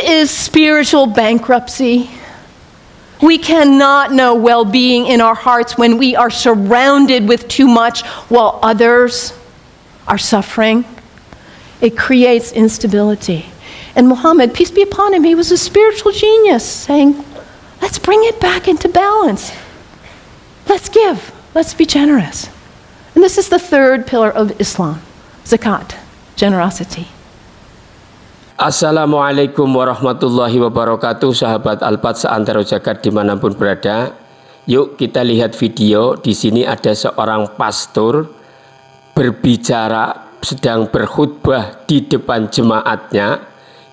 is spiritual bankruptcy. We cannot know well-being in our hearts when we are surrounded with too much while others are suffering. It creates instability. And Muhammad, peace be upon him, he was a spiritual genius, saying, let's bring it back into balance. Let's give. Let's be generous. And this is the third pillar of Islam, zakat, generosity. Assalamualaikum warahmatullahi wabarakatuh, sahabat Alpat seantero jagat dimanapun berada. Yuk kita lihat video. Di sini ada seorang pastor berbicara, sedang berkhutbah di depan jemaatnya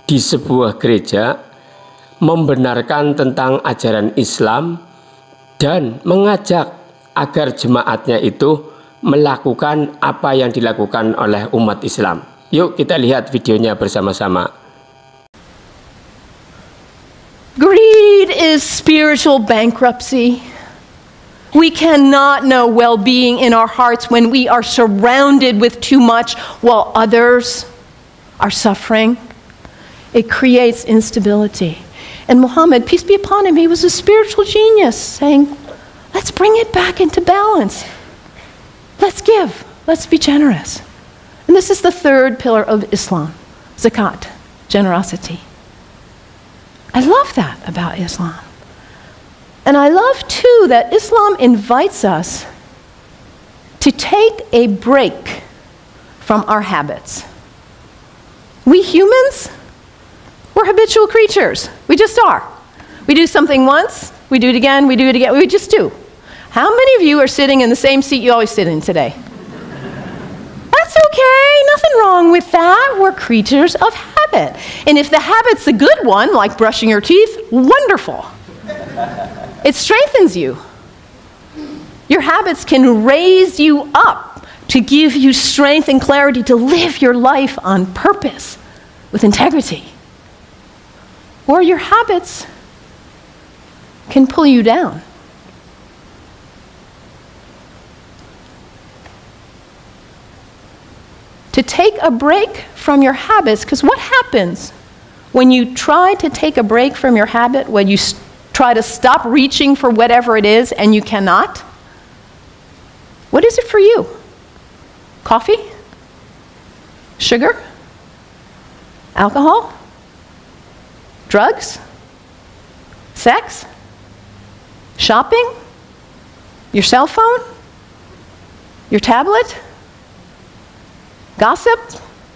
di sebuah gereja, membenarkan tentang ajaran Islam dan mengajak agar jemaatnya itu melakukan apa yang dilakukan oleh umat Islam. Yuk kita lihat videonya bersama-sama. Greed is spiritual bankruptcy. We cannot know well-being in our hearts when we are surrounded with too much while others are suffering. It creates instability. And Muhammad, peace be upon him, he was a spiritual genius, saying, let's bring it back into balance. Let's give. Let's be generous. And this is the third pillar of Islam, zakat, generosity. I love that about Islam. And I love, too, that Islam invites us to take a break from our habits. We humans, we're habitual creatures. We just are. We do something once, we do it again, we do it again, we just do. How many of you are sitting in the same seat you always sit in today? That's okay, nothing wrong with that. We're creatures of habit. And if the habit's a good one, like brushing your teeth, wonderful. It strengthens you. Your habits can raise you up to give you strength and clarity to live your life on purpose with integrity. Or your habits can pull you down. To take a break from your habits, because what happens when you try to take a break from your habit, when you try to stop reaching for whatever it is and you cannot? What is it for you? Coffee? Sugar? Alcohol? Drugs? Sex? Shopping? Your cell phone? Your tablet? Gossip?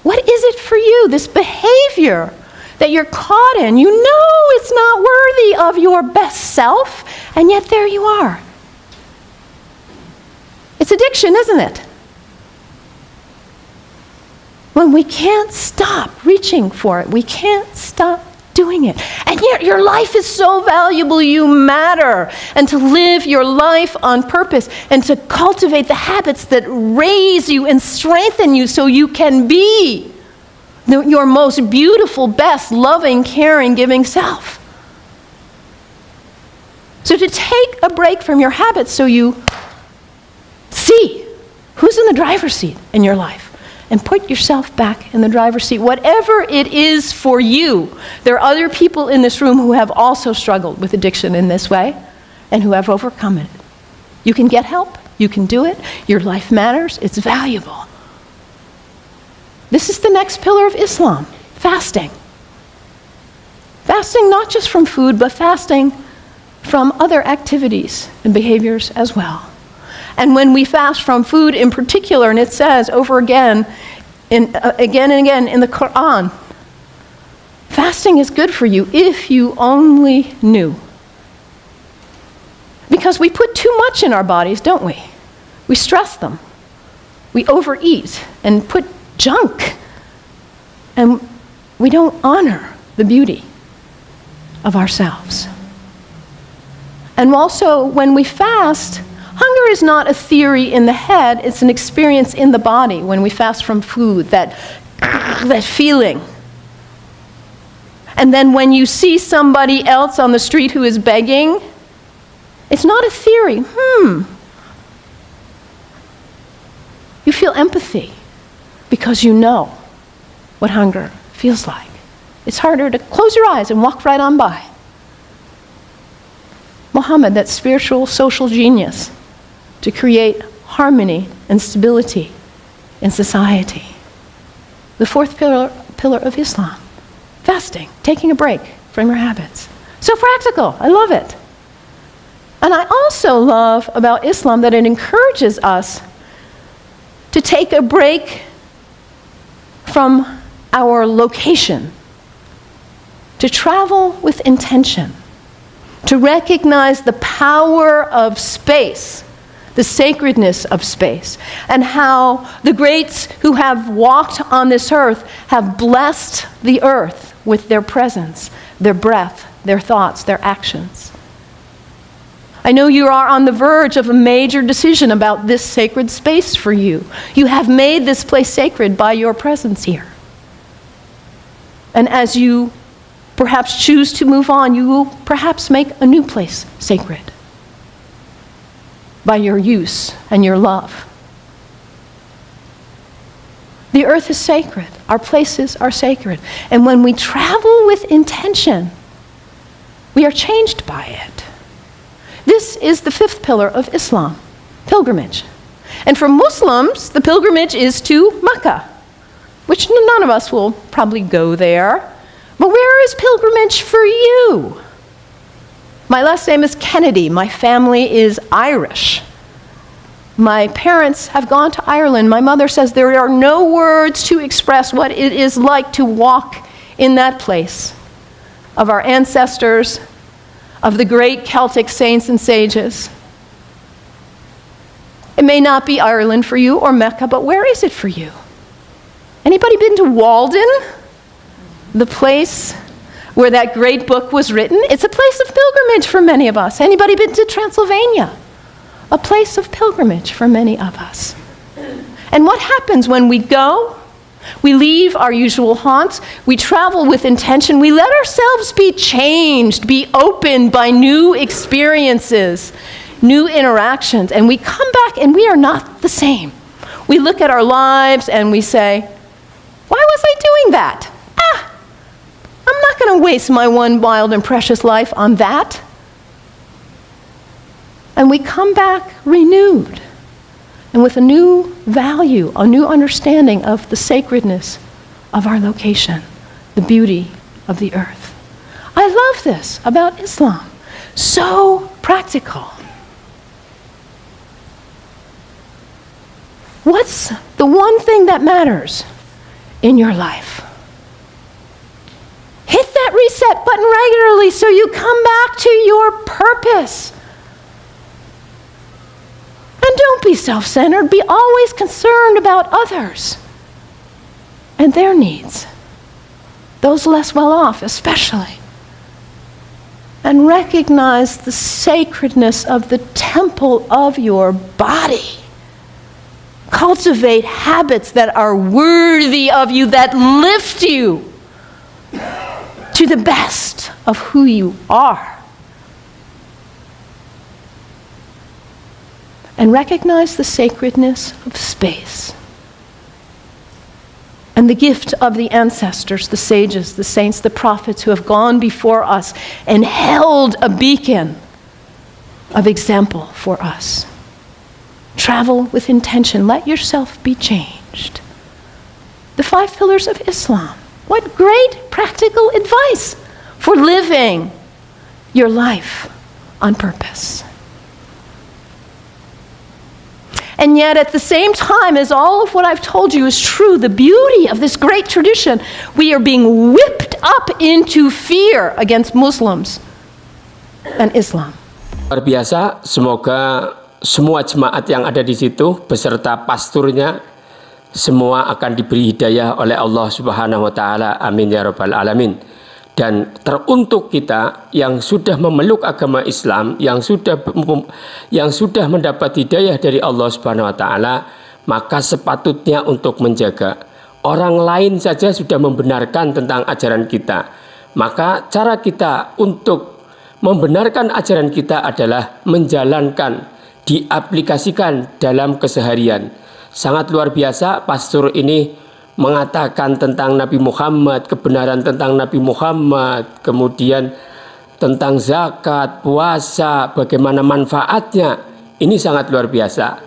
What is it for you, this behavior that you're caught in? You know it's not worthy of your best self, and yet there you are. It's addiction, isn't it? When we can't stop reaching for it, we can't stop doing it. And yet your life is so valuable, you matter. And to live your life on purpose and to cultivate the habits that raise you and strengthen you so you can be your most beautiful, best, loving, caring, giving self. So to take a break from your habits so you see who's in the driver's seat in your life. And put yourself back in the driver's seat. Whatever it is for you, there are other people in this room who have also struggled with addiction in this way and who have overcome it. You can get help. You can do it. Your life matters. It's valuable. This is the next pillar of Islam, fasting. Fasting not just from food, but fasting from other activities and behaviors as well. And when we fast from food in particular, and it says over again and again in the Quran, fasting is good for you if you only knew. Because we put too much in our bodies, don't we? We stress them. We overeat and put junk. And we don't honor the beauty of ourselves. And also, when we fast, hunger is not a theory in the head, it's an experience in the body when we fast from food, that feeling. And then when you see somebody else on the street who is begging, it's not a theory. You feel empathy because you know what hunger feels like. It's harder to close your eyes and walk right on by. Muhammad, that spiritual social genius to create harmony and stability in society. The fourth pillar of Islam, fasting, taking a break from your habits. So practical, I love it. And I also love about Islam that it encourages us to take a break from our location, to travel with intention, to recognize the power of space, the sacredness of space, and how the greats who have walked on this earth have blessed the earth with their presence, their breath, their thoughts, their actions. I know you are on the verge of a major decision about this sacred space for you. You have made this place sacred by your presence here. And as you perhaps choose to move on, you will perhaps make a new place sacred by your use and your love. The earth is sacred. Our places are sacred. And when we travel with intention, we are changed by it. This is the fifth pillar of Islam, pilgrimage. And for Muslims, the pilgrimage is to Mecca, which none of us will probably go there. But where is pilgrimage for you? My last name is Kennedy. My family is Irish. My parents have gone to Ireland. My mother says there are no words to express what it is like to walk in that place of our ancestors, of the great Celtic saints and sages. It may not be Ireland for you or Mecca, but where is it for you? Anybody been to Walden? The place where that great book was written? It's a place of pilgrimage for many of us. Anybody been to Transylvania? A place of pilgrimage for many of us. And what happens when we go? We leave our usual haunts. We travel with intention. We let ourselves be changed, be opened by new experiences, new interactions. And we come back and we are not the same. We look at our lives and we say, why was I doing that? I'm not going to waste my one wild and precious life on that. And we come back renewed and with a new value, a new understanding of the sacredness of our location, the beauty of the earth. I love this about Islam. So practical. What's the one thing that matters in your life? Hit that reset button regularly so you come back to your purpose. And don't be self-centered. Be always concerned about others and their needs, those less well off especially. And recognize the sacredness of the temple of your body. Cultivate habits that are worthy of you, that lift you to the best of who you are. And recognize the sacredness of space and the gift of the ancestors, the sages, the saints, the prophets who have gone before us and held a beacon of example for us. Travel with intention. Let yourself be changed. The 5 pillars of Islam. What great practical advice for living your life on purpose. And yet at the same time as all of what I've told you is true, the beauty of this great tradition, we are being whipped up into fear against Muslims and Islam. Luar biasa, semoga semua jemaat yang ada di situ beserta pasturnya semua akan diberi hidayah oleh Allah Subhanahu wa taala. Amin ya rabbal alamin. Dan teruntuk kita yang sudah memeluk agama Islam, yang sudah mendapat hidayah dari Allah Subhanahu wa taala, maka sepatutnya untuk menjaga. Orang lain saja sudah membenarkan tentang ajaran kita. Maka cara kita untuk membenarkan ajaran kita adalah menjalankan, diaplikasikan dalam keseharian. Sangat luar biasa pastor ini mengatakan tentang Nabi Muhammad, kebenaran tentang Nabi Muhammad, kemudian tentang zakat, puasa, bagaimana manfaatnya, ini sangat luar biasa.